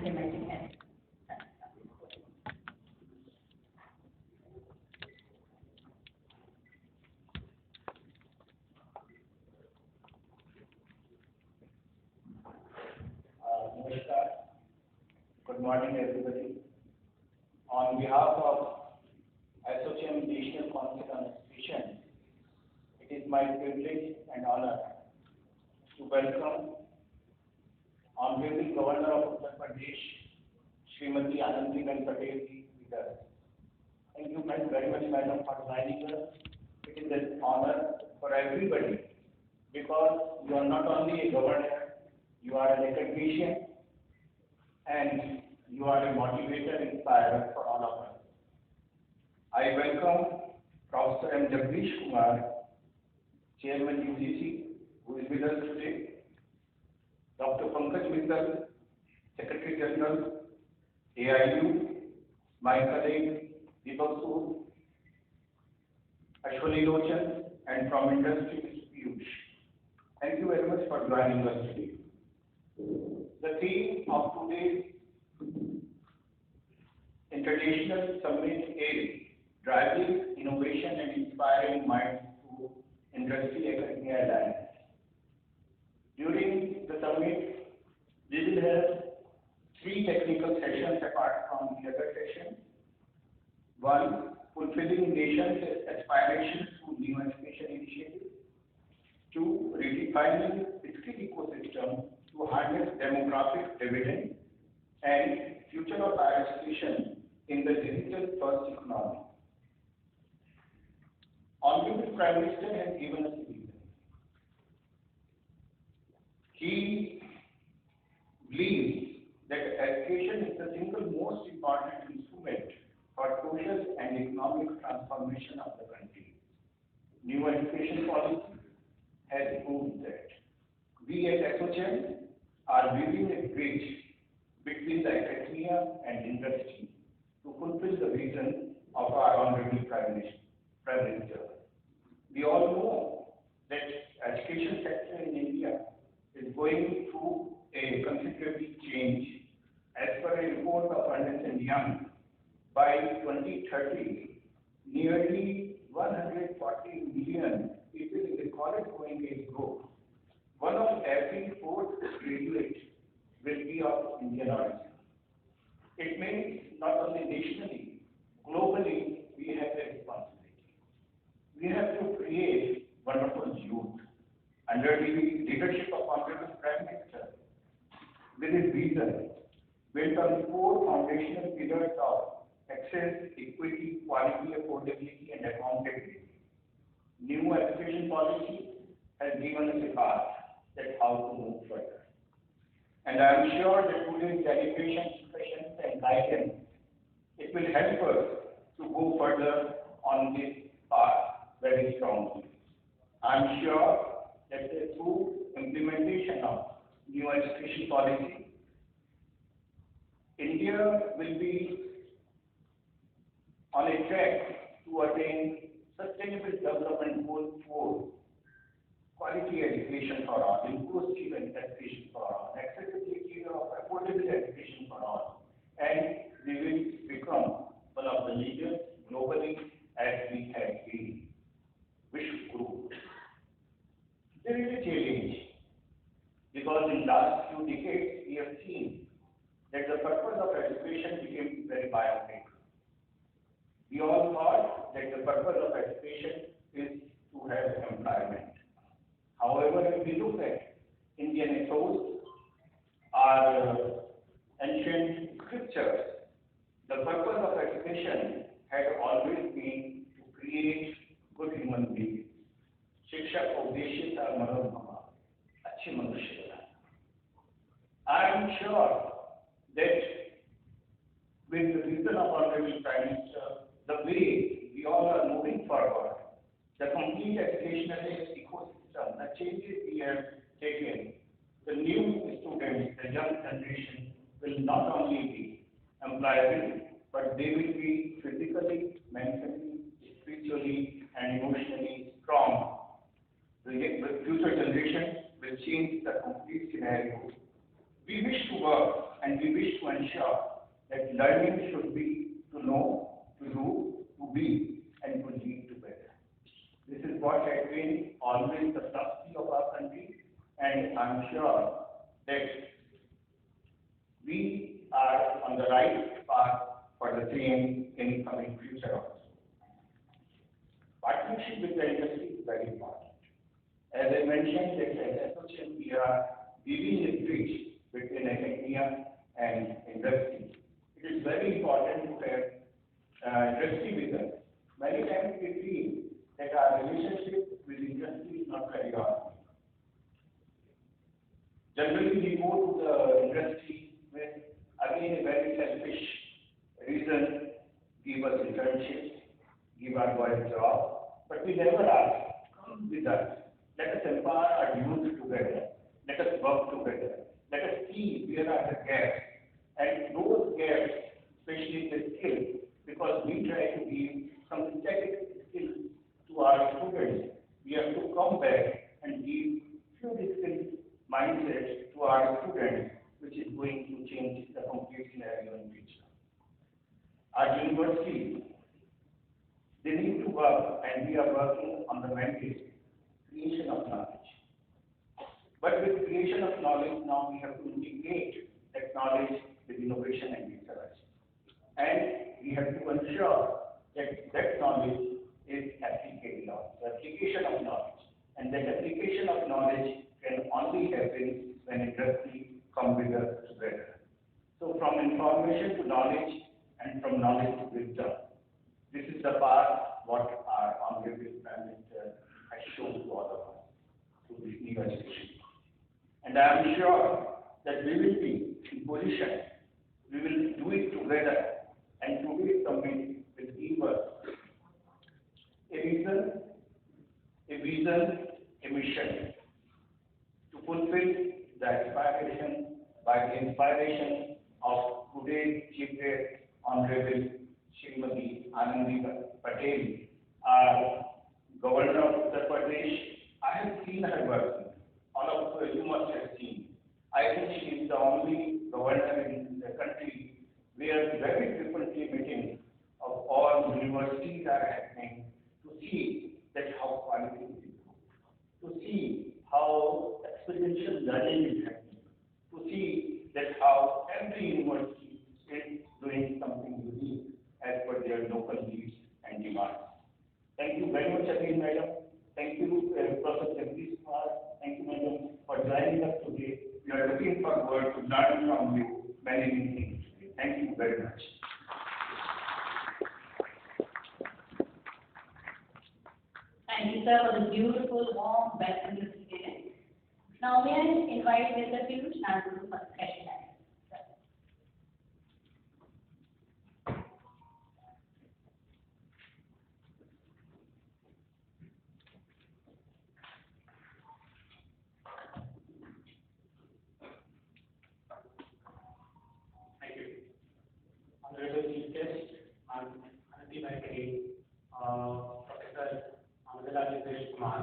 implementing it. Namaskar. Good morning, everybody. On behalf of ASSOCHAM National Council on Education, it is my privilege and honor to welcome Honorable Governor of Uttar Pradesh, Srimati Anandiben Patel ji with us. Thank you very much, madam, for joining us. It is an honor for everybody because you are not only a governor, you are an academician and you are a motivator, inspirer for all of us. I welcome Professor M. Jagdish Kumar, Chairman UGC, who is with us today. Dr. Pankaj Mittal, Secretary General, AIU, my colleague Deepak Sood, Ashwani Lochan, and from industry, Piyush. Thank you very much for joining us today. The theme of today's International Summit is Driving Innovation and Inspiring Minds through Industry Academia Alliance. During the summit, we will have 3 technical sessions apart from the other sessions. 1, fulfilling nation's aspirations through new education initiatives. 2, redefining skill ecosystem to harness demographic dividend and future of higher education in the digital first economy. Honorable Prime Minister has given us a vision. He believes that education is the single most important instrument for social and economic transformation of the country. New education policy has proved that. We at ASSOCHAM are building a bridge between the academia and industry to fulfill the vision of our Honorable Prime Minister. We all know that education sector in India is going through a considerable change. As per a report of Ernst & Young, by 2030, nearly 140 million people in the college-going age group, 1 of every 4 graduates will be of Indian origin. It means not only nationally, globally, we have a responsibility. We have to create wonderful youth under the leadership of Honorable Prime Minister with his vision built on 4 foundational pillars of access, equity, quality, affordability, and accountability. New education policy has given us a path that how to move further. And I am sure that today's deliberation, discussions, and guidance, it will help us to go further on this path very strongly. I am sure that through implementation of new education policy, India will be on a track to attain Sustainable Development Goal 4, quality education for all, inclusive education for all, accessibility of affordable education for all, and we will become one of the leaders globally as we have been. Wish group. There is a challenge because in last few decades we have seen that the purpose of education became very biopic. We all thought that the purpose of education is to have employment. However, if we look at Indian ethos, our ancient scriptures, the purpose of education had always been to create good human beings. शिक्षा का उद्देश्य था मनोरमा, अच्छे मनुष्य बनाना. I am sure that with the vision of Honorable Prime Minister, the way we all are moving forward, the complete educational ecosystem, the changes we have taken, the new students, the young generation will not only be employable, but they will be physically, mentally, spiritually, and emotionally strong. The future generation will change the complete scenario. We wish to work and we wish to ensure learning should be to know, to do, to be, and to lead together. This is what has been always the philosophy of our country, and I'm sure that we are on the right path for the same in coming future also. Partnership with the industry is very important. As I mentioned, that as ASSOCHAM, we are weaving a bridge between academia and industry. It is very important to have industry with us. Many times we feel that our relationship with industry is not very organic. Generally, we go to the industry with, again, a very selfish reason: give us internships, give our boys job, but we never ask, come with us. Let us empower our youth together. Let us work together. Let us see where are the gaps. And those gaps, especially the skills, because we try to give some static skills to our students, we have to come back and give few skills mindset to our students, which is going to change the complete scenario in future. Our universities, they need to work, and we are working on the mandate, creation of knowledge. But with creation of knowledge, now we have to integrate that knowledge with innovation and research. And we have to ensure that that knowledge is applicable, the application of knowledge. And that application of knowledge can only happen when industry comes with us together. So from information to knowledge, and from knowledge to wisdom. This is the path what our Honorable Prime Minister has shown to all of us through this new education. And I am sure that we will be in position, we will do it together, and to do it something with teamwork. A vision, a mission to fulfill the aspiration by the inspiration of today's Chief Guest, Honorable Srimati Anandi Patel, our Governor of Uttar Pradesh. I have seen her working. All of you must have seen. I think she is the only governor in the country where very frequently meetings of all universities are happening to see that how quality is improved, to see how experiential learning is happening, to see that how every university is doing something unique as per their local needs and demands. Thank you very much again, madam. Thank you, Professor Jagdish Kumar. Thank you, madam, for joining us today. We are looking forward to learn from you many things today. Thank you very much. Thank you, sir, for the beautiful, warm welcome to the students. Now, may I invite Mr. Piyush Naidu for the session. Honorable Chief Guest, Professor Amandala Kumar,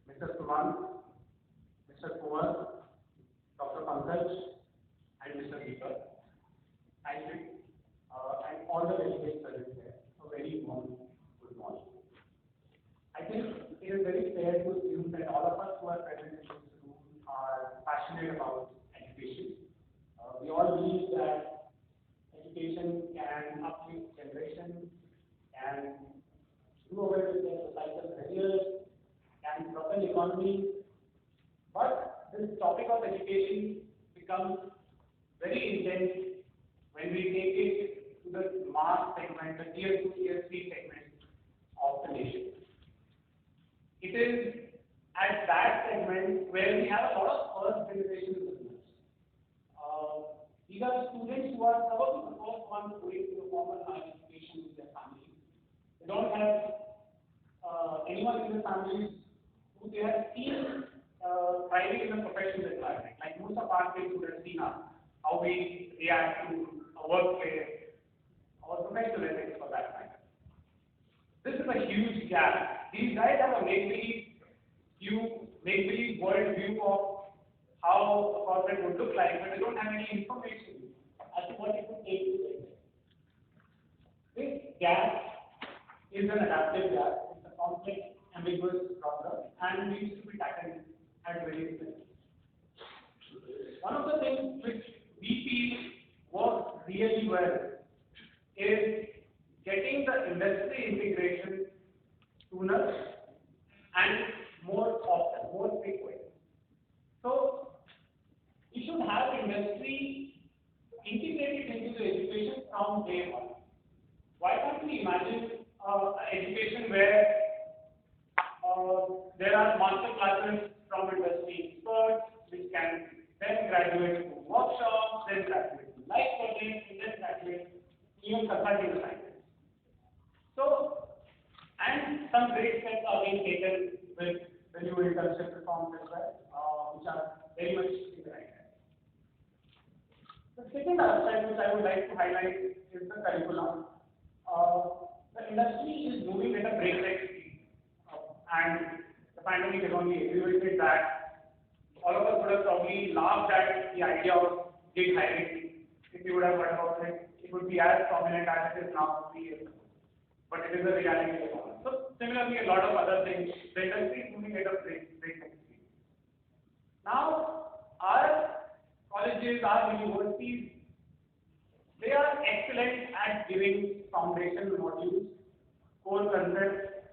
Mr. Suman, Mr. Kumar, Dr. Pankaj, and Mr. Deepak. Thank you, and all the delegates present here. A very warm good morning. I think it is very fair to assume that all of us who are present in this room are passionate about education. We all believe that education can uplift generations, can do away with their societal barriers, can propel economy. But this topic of education becomes very intense when we take it to the mass segment, the tier 2, tier 3 segment of the nation. It is at that segment where we have a lot of first generation learners. These are students who are probably the first ones going to the formal higher education with their families. They don't have anyone in their families who they have seen thriving in a professional environment. Like most of our kids would have seen how we react to a workplace or professional ethics for that matter. This is a huge gap. These guys have a make-believe world view of how a corporate would look like, but they don't have any information as to what it would take to really well is getting the industry integration sooner and more often, more frequent. So we should have industry integrated into the education from day one. Why can't we imagine an education where there are master classes from industry experts, which can then graduate to workshops, then graduate to life projects, and then graduate even consulting assignments. So, and some great steps are being taken with the new internship reforms as well, which are very much in the right hand. The second aspect which I would like to highlight is the curriculum. The industry is moving at a breakneck speed, and the pandemic has only aggravated that. All of us would have probably laughed at the idea of gig hiring. If you would have heard about it, it would be as prominent as it is now 3 years ago. But it is a reality. So similarly, a lot of other things, the industry is moving at a breakneck speed. Now, our colleges, our universities, they are excellent at giving foundation modules, core concepts,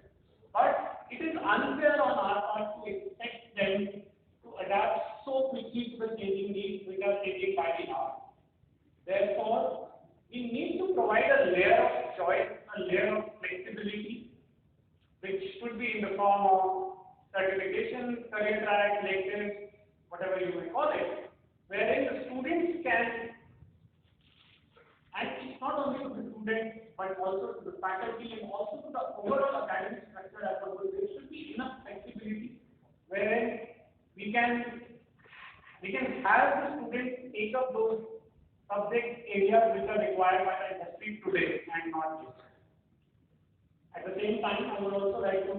but it is unfair on our part to expect them to adapt so quickly to the changing needs which are changing by the hour. Therefore, we need to provide a layer of choice, a layer of flexibility, which should be in the form of certification, career track, electives, whatever you may call it, wherein the students can, and it's not only to the students, but also to the faculty and also to the overall academic structure as a whole. There should be enough flexibility wherein we can have the students take up those subject areas which are required by the industry today and not just. At the same time, I would also like to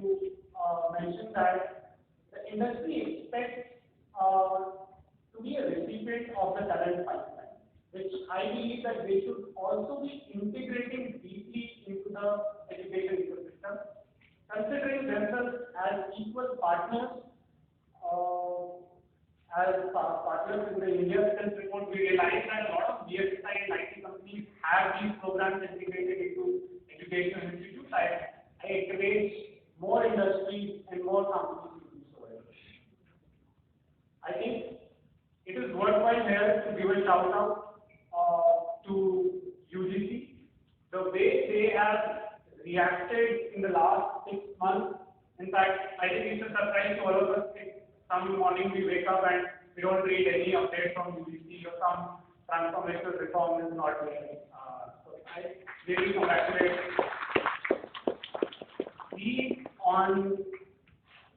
mention that the industry expects to be a recipient of the talent pipeline, which I believe that they should also be integrating deeply into the education ecosystem, considering themselves as equal partners. As partners in the India Skills Report, we realize that a lot of BFSI and IT companies have these programs integrated into educational institutes. I encourage more industries and more companies to do so. I think it is worthwhile here to give a shout out to UGC. The way they have reacted in the last 6 months, in fact, I think it's a surprise to all of us. Some morning we wake up and we don't read any update from UGC or some transformational reform is not there. So I really congratulate these on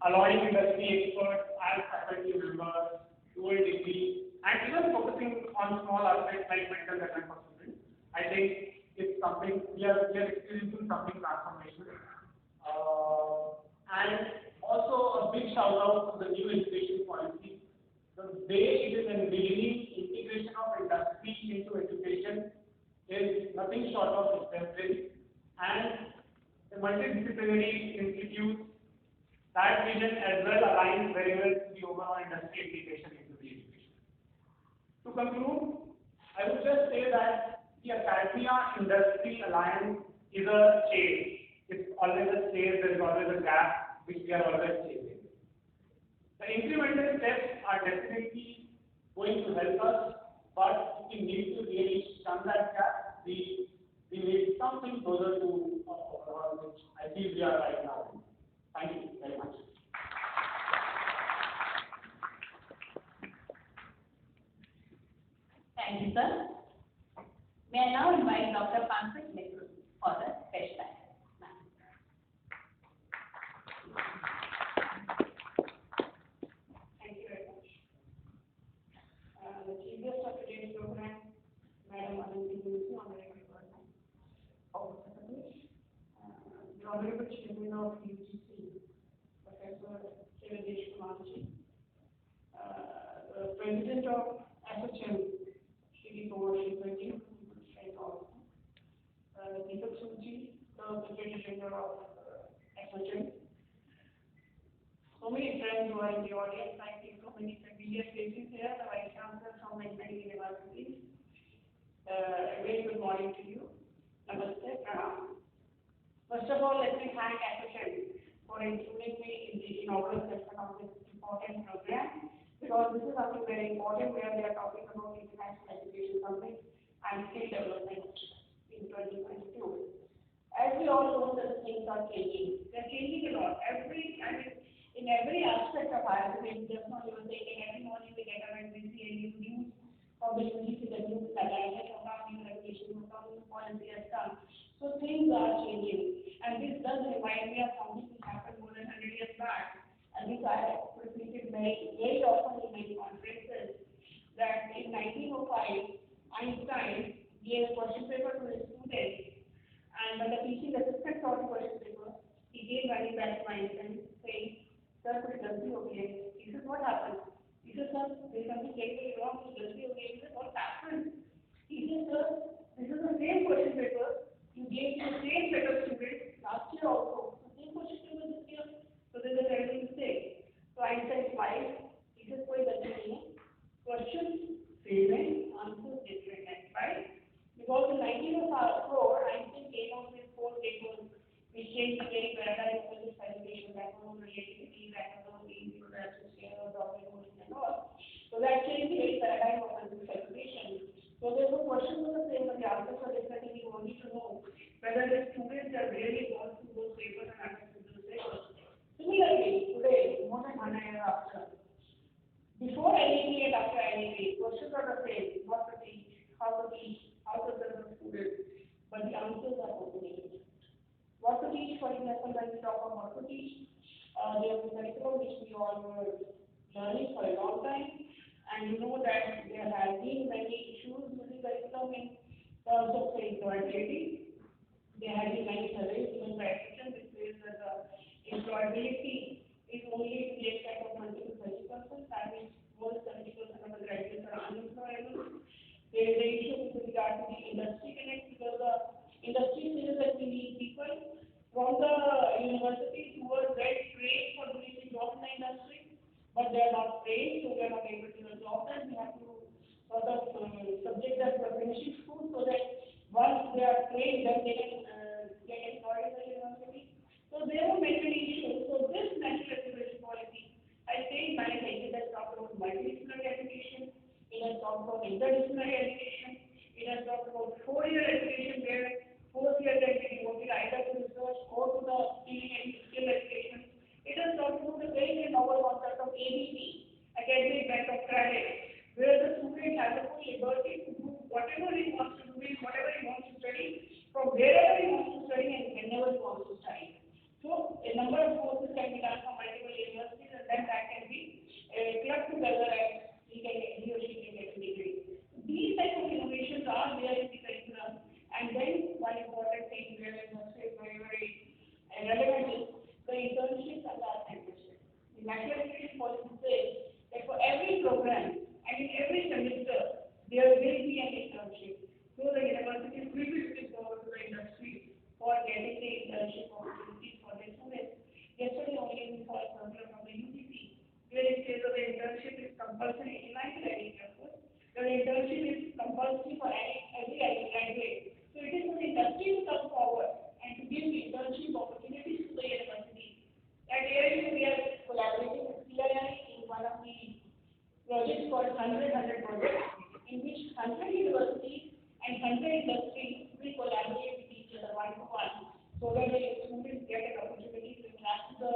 allowing industry experts as faculty members, dual degree, and even focusing on small aspects like mental development for students. I think it's something we are experiencing something transformational. And also a big shout out to the new education policy. The way it is envisioning integration of industry into education is nothing short of exemplary, and the multidisciplinary institutes, that vision as well aligns very well to the overall industry integration into the education. To conclude, I would just say that the academia industry alliance is a chain. It's always a chain, there is always a gap which we are always chasing. The incremental steps are definitely going to help us, but we need to really shun that gap. We need something closer to overall, which I feel we are right now. Thank you very much. Thank you, sir. May I now invite Dr. Pankaj Mittal for the special act. Thank you very much. The chief guest of today's program, Madam Intl, Honorable Development of the Honorable Chairman of UGC, Professor Develmnt, the President of ASSOCHAM, Shri Develmnt, Deepak Sunji, the Secretary General of ASSOCHAM. So many friends who are in the audience, I see so many familiar faces here, the Vice Chancellor from many universities, the very good morning to you. Namaste, pranam. First of all, let me thank ASSOCHAM for including me in the inaugural session of this important program, because this is something very important where we are talking about international education summit and skill development in 2022. As we all know that things are changing. They're changing a lot. In every aspect of higher education, just not even saying every morning we get up and we see a new news from the UGC, the news that new regulation, new policy has come. So things are changing. And this does remind me of something which happened more than 100 years back. And this I have repeated very often in many conferences, that in 1905, Einstein gave a question paper to his students. And when the teaching assistant saw the question paper, he gave writing back to Einstein saying, "Sir, could it be okay?" He said, "What happened?" He said, "Sir, there is something very wrong, could it be okay?" He said, "What happened?" He said, "Sir, this is the same question paper you gave to the same set of students last year also. The same question paper this year. So there is a terrible mistake." So Einstein smiled. He said, "Koi gati nahi hai. Questions same, answers different, right?" Because in 1904, Einstein came out with 4 papers which changed the very paradigm of physics education, that was relativity, that was the introduction, and all. So that changed the very paradigm of physics education. So there were questions were the same, but the answers were different. We wanted to know whether the students have really gone through those papers and understood those papers. Similarly, today, more than 100 years after, before NEP and after NEP, questions are the same: what to teach, how to serve the students, but the answers are totally different. What to teach, for example, when we talk about what to teach, there was a curriculum which we all were learning for a long time, and you know that there have been many issues with the curriculum in terms of, say, employability. There have been many surveys given by ASSOCHAM which says that the employability is only to the extent of 20 to 30%, that means more than 70% of the graduates are unemployable. There is an issue with regard to the industry connect, because the industry says that we need people from the universities who are well trained for doing the job in the industry, but they are not trained, so they are not able to do the job. Then we have to sort of subject them to a finishing school so that once they are trained, then they can get employed in the university. So there are many issues. So this national education policy, I say many things. It has talked about multidisciplinary education, it has talked about interdisciplinary education, it has talked about 4-year education where 4th year can be devoted either to research or to the skill education. It has talked about the very novel concept of ABC, academic bent of credit, where the student has a full liberty to do whatever he wants to do, whatever he wants to study, from wherever he wants to study and whenever he wants to study. So a number of courses can be done from multiple universities, and then that can be clubbed together and he or she can get a degree. These types of innovations are there in the curriculum. And then one important thing where I must say very, very relevant is the internships and the apprenticeship. The national education policy says that for every program and in every semester there will be an internship. So the universities will be looking forward to the industry for getting the internship opportunities for their students. Yesterday only we saw a circular from the UGC where it says that the internship is compulsory in Intl, of course. The internship is compulsory for every graduate. So it is for the industry to come forward and to give the internship opportunities to the university. At AIU, we are collaborating with CII in one of the projects called 100 project, in which 100 universities and 100 industries will collaborate with each other one-to-one, so that the students get an opportunity to interact with the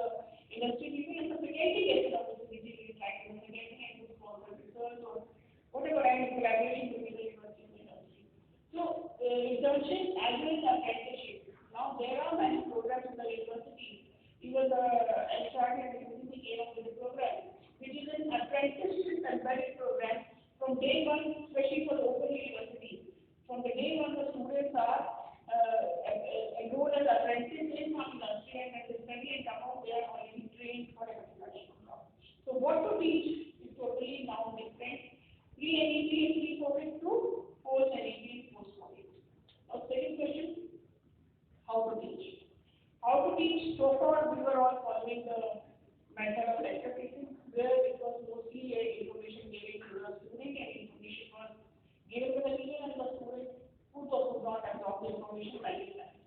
industry people, and the faculty gets an opportunity to interact with the faculty and do sponsor research or whatever kind of collaboration between the university and the industry. So, internship as well as apprenticeship. Now, there are many programs in the university. Even the HRD and the UGC came up with a program, which is an apprenticeship embedded program from day one, especially for local universities. From the day one, the students are enrolled as apprentices in some industry, and then they study and come out, they are already trained for a particular job. So, what to teach is totally now different. Pre-NEP is pre-COVID to post-NEP is post-COVID. Now, second question, how to teach? How to teach? So far, we were all following the method of lecture teaching, where it was mostly information given to the student and information was given to the teacher, and the student of the information management.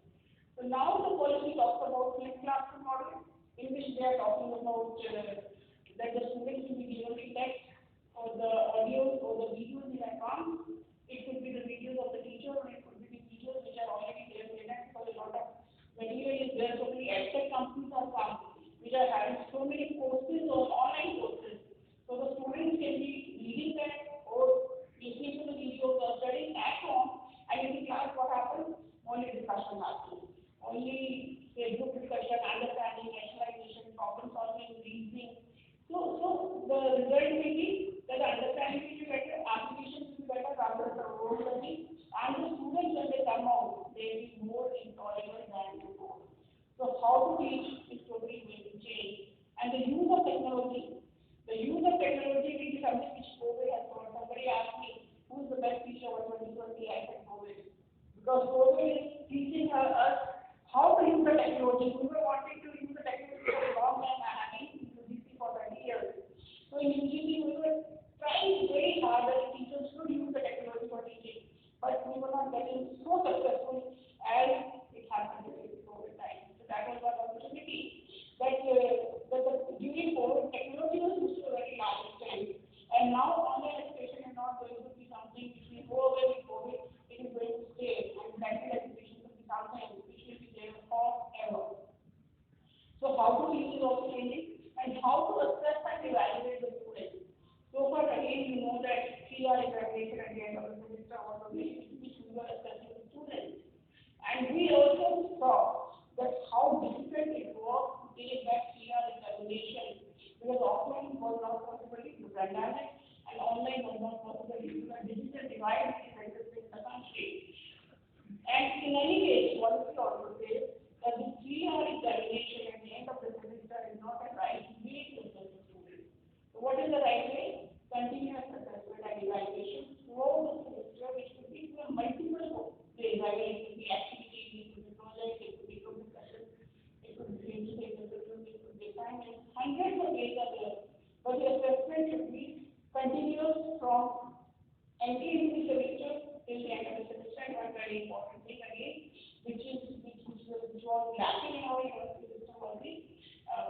So now the policy talks about flipped classroom model, in which they are talking about that the students will be given the text or the audio or the videos in advance. It could be the videos of the teacher, or it could be the videos which are already there in it, because a lot of material is there. So many edtech companies are come, which are having so many courses or online courses. So the students can be reading that or listening to the videos or studying at home, and in the class what happens? Only discussion happens. Only a group discussion, understanding, rationalization, problem solving, reasoning. So the result will be that the understanding will be better, application will be better rather than the overall learning, and the students when they come out, they will be more intolerant than before. So how to teach is totally going to change. And the use of technology. The use of technology will be something which COVID has taught. Somebody asked me, who is the best teacher of 2020? I said COVID. Because COVID is teaching us how to use the technology. We were wanting to use the technology for a long time. I have been in UGC for 20 years. So in UGC, we were trying very hard that teachers should use the technology for teaching. But we were not getting so successful as it happened during the COVID time. So that was one opportunity. That during COVID, technology was used to a very large extent. And now online education is not going to be something which will go away with COVID. It is going to stay. And blended education will be something which will be there forever. So how to teach is also changing, and how to assess and evaluate the students. So far, again, you know that 3R examination at the end of the semester was a way in which we were assessing the students. And we also saw that how difficult it was to take that 3R examination, because offline was not possible due to pandemic, and online was not possible due to the digital divide which is existing in the country. And in any case, policy also says that the 3R examination at the end of the semester is not a right way to assess the students. So what is the right way? Continuous assessment and evaluation throughout the semester, which could be through multiple ways. I mean, it could be activities, it could be projects, it could be group discussions, it could be face-to-face interviews, it could be assignments. Hundreds of ways are there, but the assessment should be continuous from entry into the semester till the end of the semester. And one very important thing again, which was lacking in our university system, was the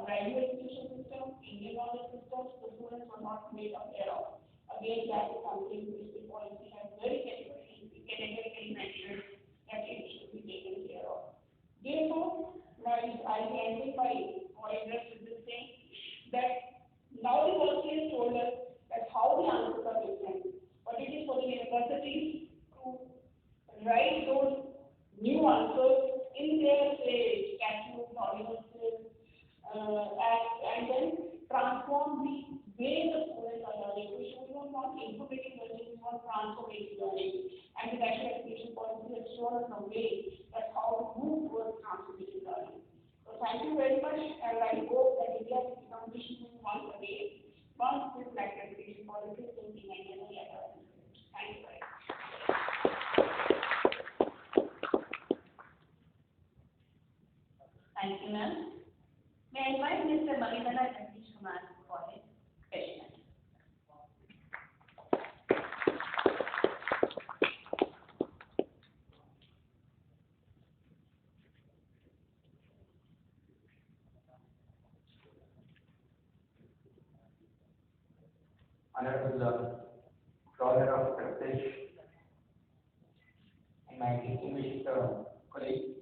graduate education system, Indian knowledge system. The students were not made aware of. Again, that is something which the policy has very categorically mentioned that it should be taken care of. Therefore, I'll be ending my address with this thing, that now the policy has told us that how the answers are different, but it is for the universities to write those new answers in their, say, textbooks, audiences, and then transform the way the students are learning. We don't want informative learning, we want transformative learning. And the national education policy has shown us a way that how to move towards transformative learning. So thank you very much, and I hope that India will become visionary once again, once this national education policy is implemented in the academic. Thank you very much. Thank you, ma'am. May I invite Mr. Maridala Jagdish Kumar for his question. Honorable Governor of Pradesh and my distinguished colleagues,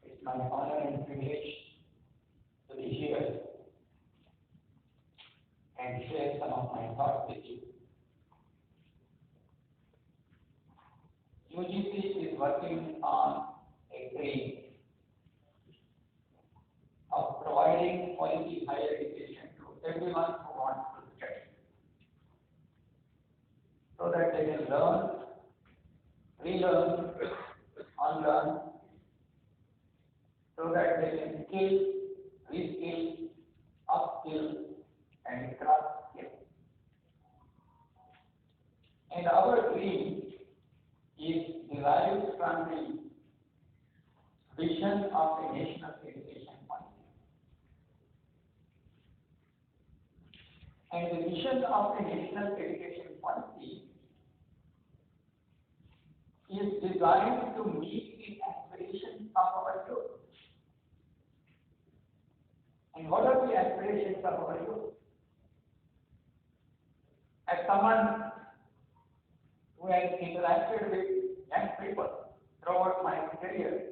it's my honor and privilege to be here and share some of my thoughts with you. UGC is working on a dream of providing quality higher education to everyone who wants to study, so that they can learn, relearn, unlearn, so that they can skill, reskill, upskill, and craft skill. And our dream is derived from the vision of the national education policy. And the vision of the national education policy designed to meet the aspirations of our youth. And what are the aspirations of our youth? As someone who has interacted with young people throughout my career,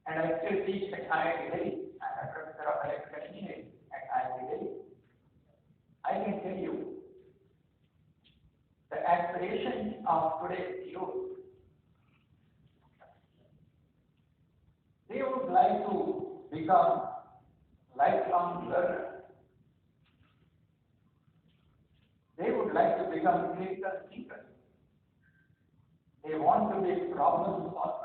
and I still teach at IIT Delhi. I'm a professor of electrical engineering at IIT Delhi. I can tell you the aspirations of today's youth. They would like to become lifelong learners. They would like to become critical thinkers. They want to be problem solvers.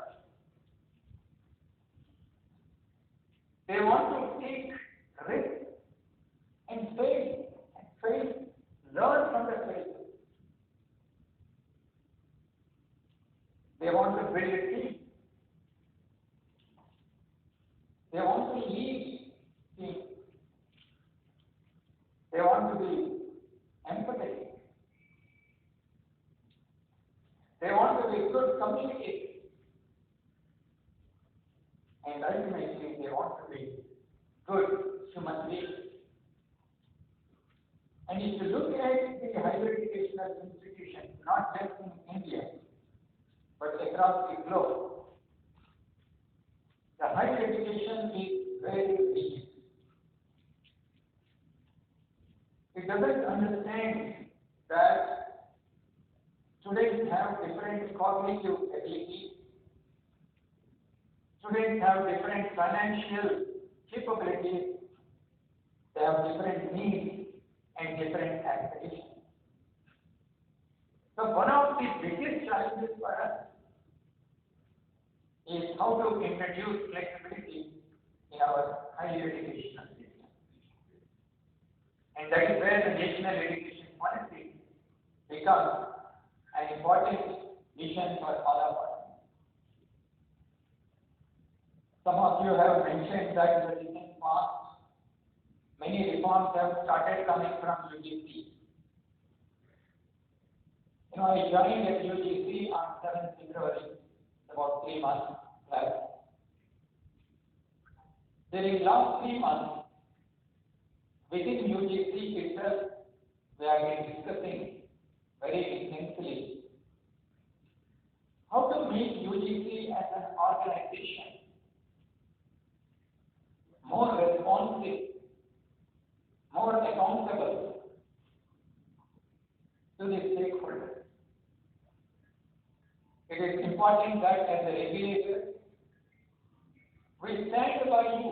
They want to take risks and fail, learn from the failure. They want to build a team. They want to lead teams. They want to be empathetic. They want to be good communicators. And ultimately, they want to be good human beings. And if you look at the higher educational institutions, not just in India, but across the globe, the higher education is very rigid. It doesn't understand that students have different cognitive abilities, students have different financial capabilities, they have different needs and different aspirations. So one of the biggest challenges for us is how to introduce flexibility in our higher education system. And that is where the national education policy becomes an important mission for all of us. Some of you have mentioned that in the recent past, many reforms have started coming from UGC. I joined at UGC on 7th February, about 3 months back. During the last 3 months, within UGC itself, we have been discussing very intensely how to make UGC as an organization more responsive, more accountable to the stakeholders. It is important that as a regulator, we stand by you.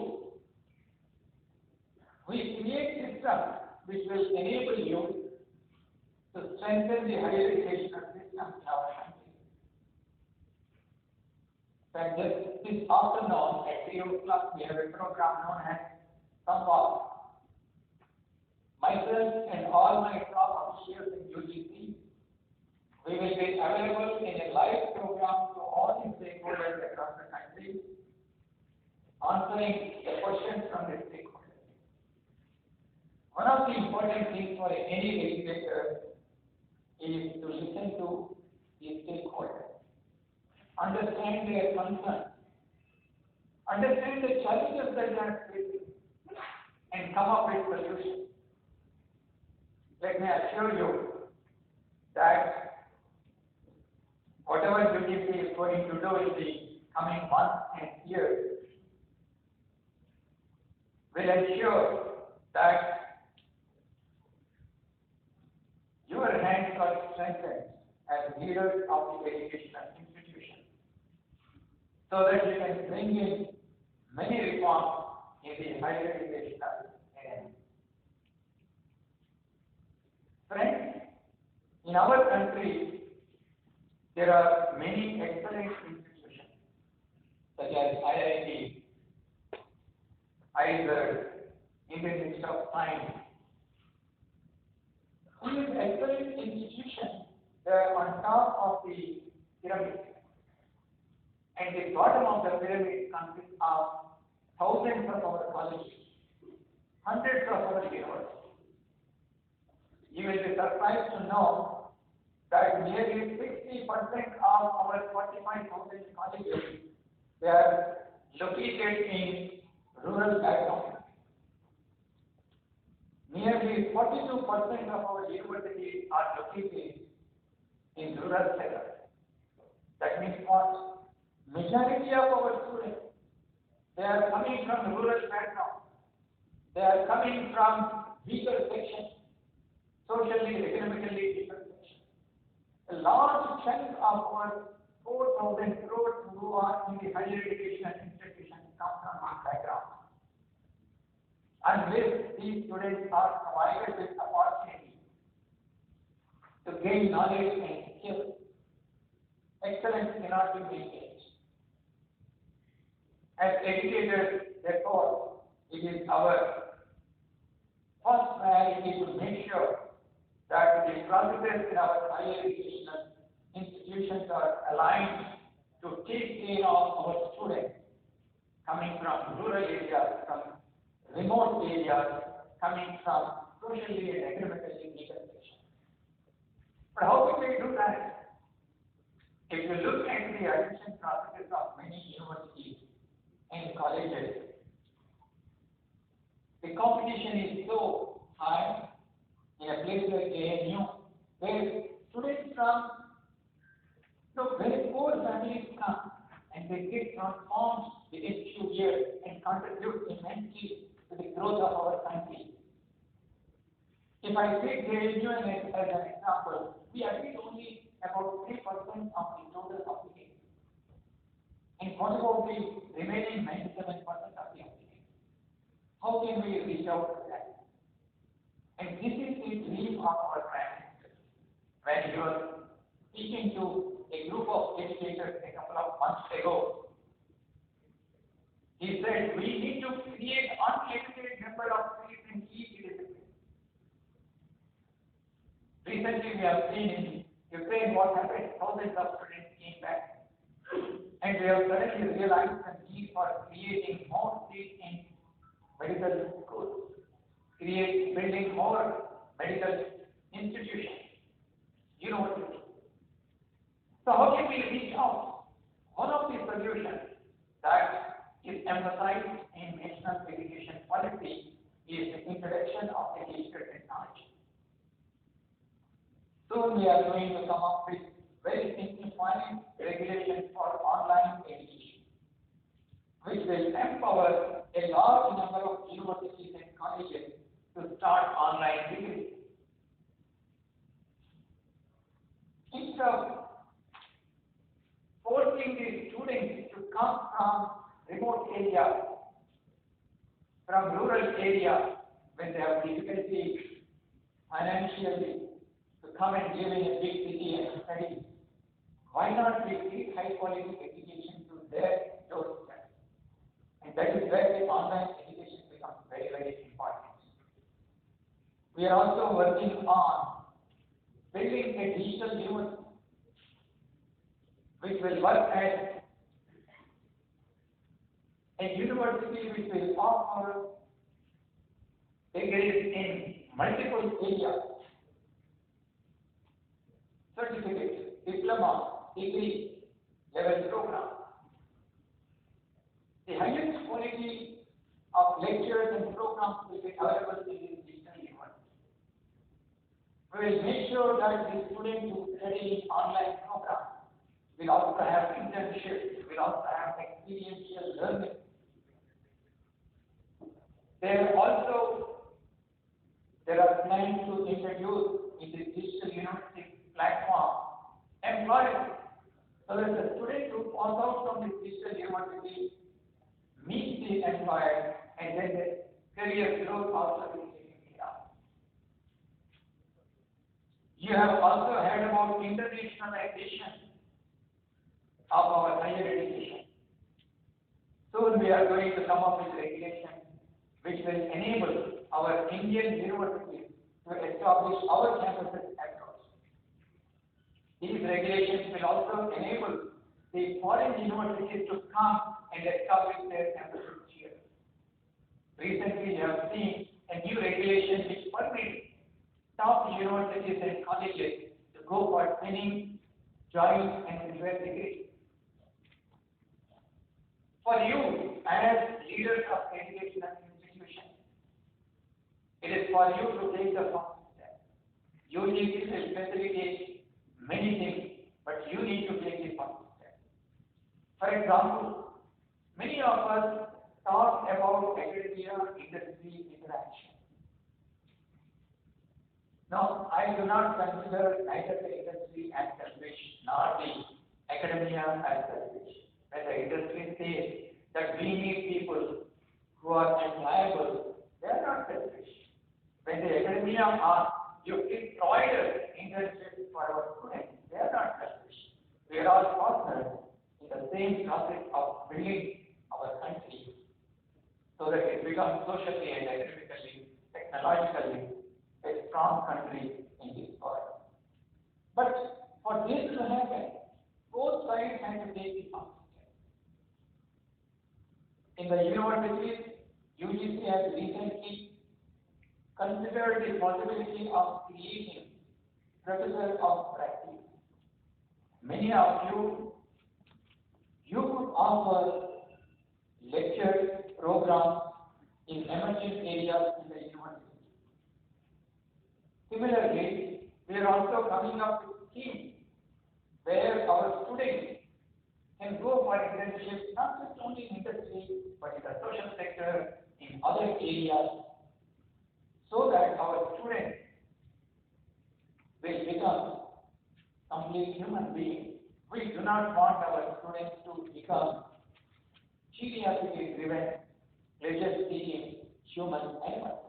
We create systems which will enable you to strengthen the higher educational system in our country. And just this afternoon at 3 o'clock, we have a program known as Samvad. Myself and all my top officials in UGC, we will be available in a live program to all the stakeholders across the country, answering the questions from the stakeholders. One of the important things for any regulator is to listen to the stakeholders, understand their concerns, understand the challenges that they are facing, and come up with solutions. Let me assure you that whatever UGC is going to do in the coming months and years will ensure that your hands are strengthened as leaders of the educational institution, so that you can bring in many reforms in the higher educational area. Friends, in our country, there are many excellent institutions, such as IIT, ISSOCHAM, Indian Institute of Science. These excellent institutions, they are on top of the pyramid. And the bottom of the pyramid consists of thousands of our colleges, hundreds of our universities. You will be surprised to know that nearly 60% of our 45,000 colleges, they are located in rural background. Nearly 42% of our universities are located in rural sector. That means what? Majority of our students, they are coming from rural background. They are coming from weaker sections, socially, economically weaker sections. A large chunk of our 4,000 crores who are in the higher education institutions come from our background. Unless these students are provided with opportunity to gain knowledge and skills, excellence cannot be maintained. As educators, therefore, it is our first priority to make sure that the processes in our higher educational institutions are aligned to take care of our students coming from rural areas, from remote areas, coming from socially and economically weaker sections. But how can we do that? If you look at the admission processes of many universities and colleges, the competition is so high in a place like ANU, where students from very poor families come and they get transformed within few years and contribute immensely to the growth of our country. If I take ANU as an example, we admit only about 3% of the total applicants. And what about the remaining 97% of the applicants? How can we reach out to that? And this is the dream of our prime minister. When you are speaking to a group of educators a couple of months ago, he said we need to create unlimited number of seats in each discipline. Recently, we have seen in Ukraine what happened. Thousands of students came back, and we have suddenly realized the need for creating more seats in medical schools, building more medical institutions, universities. So how can we reach out? One of the solutions that is emphasized in national education policy is the introduction of the digital technology. Soon we are going to come up with very simplified regulations for online education, which will empower a large number of universities and colleges to start online degrees. Instead of forcing the students to come from remote areas, from rural areas, when they have difficulty financially to come and live in a big city and study, why not we give high quality education to their doorstep? And that is where the online education becomes very, very important. We are also working on building a digital university which will work as a university which will offer degrees in multiple areas, certificates, diploma, degree level program. The highest quality of lectures and programs will be available in this digital university. We will make sure that the students who study online programs will also have internships, will also have experiential learning. There are plans to introduce in the digital university platform employers, so that the students who pass out from this digital university meet the employer and then the career growth also will be taken care of. You have also heard about internationalization of our higher education. Soon we are going to come up with regulations which will enable our Indian universities to establish our campuses across. These regulations will also enable the foreign universities to come and establish their campuses here. Recently, we have seen a new regulation which permits top universities and colleges to go for training, join and graduate degree. For you, as leaders of educational institutions, it is for you to take the first step. You need to facilitate many things, but you need to take the first step. For example, many of us talk about academia-industry interaction. Now, I do not consider neither the industry as selfish nor the academia as selfish. When the industry says that we need people who are employable, they are not selfish. When the academia asks, you please provide us internships for our students, they are not selfish. We are all partners in the same process of building our country so that it becomes socially and academically, technologically a strong country in this world. But for this to happen, both sides have to take the first step. In the universities, UGC has recently considered the possibility of creating professors of practice. Many of you could offer lectures, programs in emerging areas in the university. Similarly, we are also coming up with schemes where our students can go for internships, not just only in industry, but in the social sector, in other areas, so that our students will become complete human beings. We do not want our students to become curiosity-driven, pleasure-seeking human animals.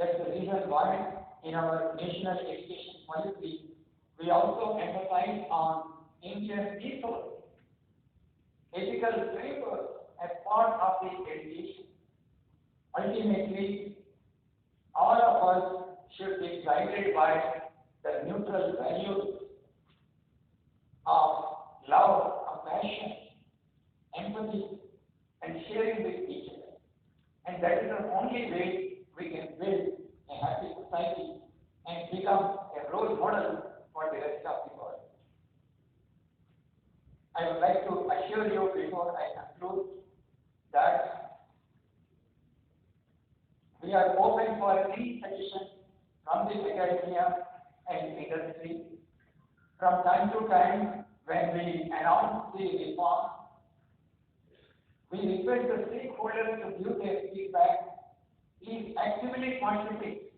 That's the reason why in our national education policy, we also emphasize on Indian ethos, ethical framework as part of the education. Ultimately, all of us should be guided by the neutral values of love, compassion, empathy, and sharing with each other. And that is the only way we can build a happy society and become a role model for the rest of the world. I would like to assure you before I conclude that we are open for any suggestions from the academia and industry. From time to time, when we announce the reform, we request the stakeholders to give their feedback. Please actively participate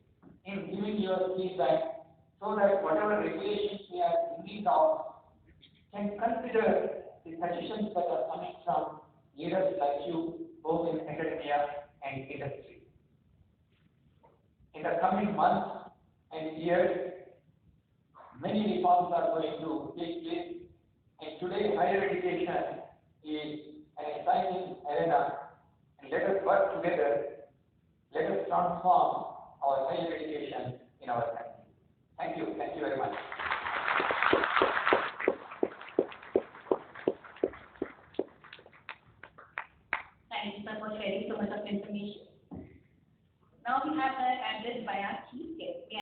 in giving your feedback so that whatever regulations we are thinking of can consider the suggestions that are coming from leaders like you, both in academia and industry. In the coming months and years, many reforms are going to take place, and today higher education is an exciting arena, and let us work together. Let us transform our higher education